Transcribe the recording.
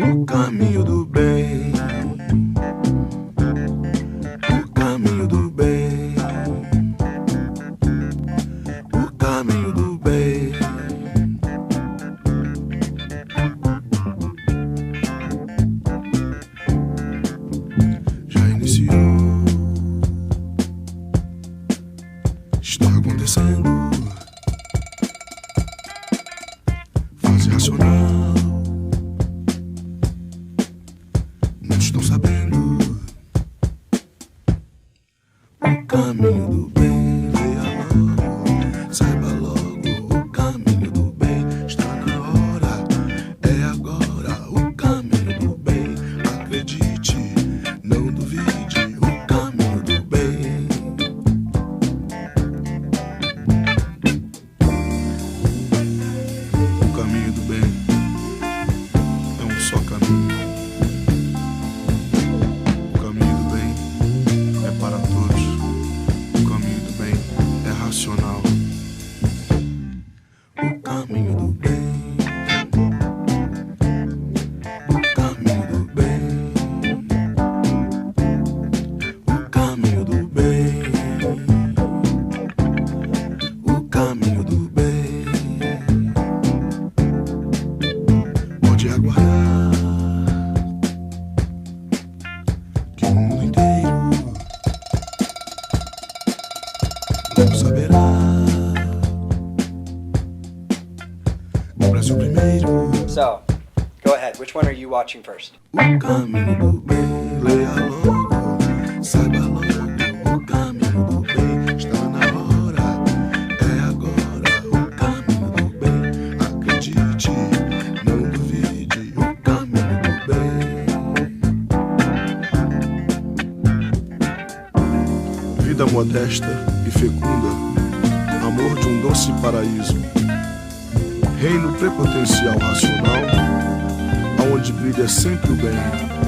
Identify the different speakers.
Speaker 1: O caminho do bem, o caminho do bem, o caminho do bem. Já iniciou, está acontecendo. Fase racional, não estão sabendo o caminho do bem. Leia logo, saiba logo o caminho do bem. Está na hora, é agora o caminho do bem. Acredite, não duvide, o caminho do bem. O caminho do bem é um só caminho. O caminho do bem é para todos. O caminho do bem é racional. O caminho do bem, o caminho do bem, o caminho do bem, o caminho do bem. Pode aguardar que o mundo inteiro logo saberá. O Brasil primeiro.
Speaker 2: So, go ahead. Which one are you watching first?
Speaker 1: O caminho do bem, leia logo, saiba logo o caminho do bem. Está na hora, é agora o caminho do bem. Acredite, não duvide, o caminho do bem. Vida modesta e fecunda, amor de um doce paraíso. Reino prepotencial racional, aonde brilha sempre o bem.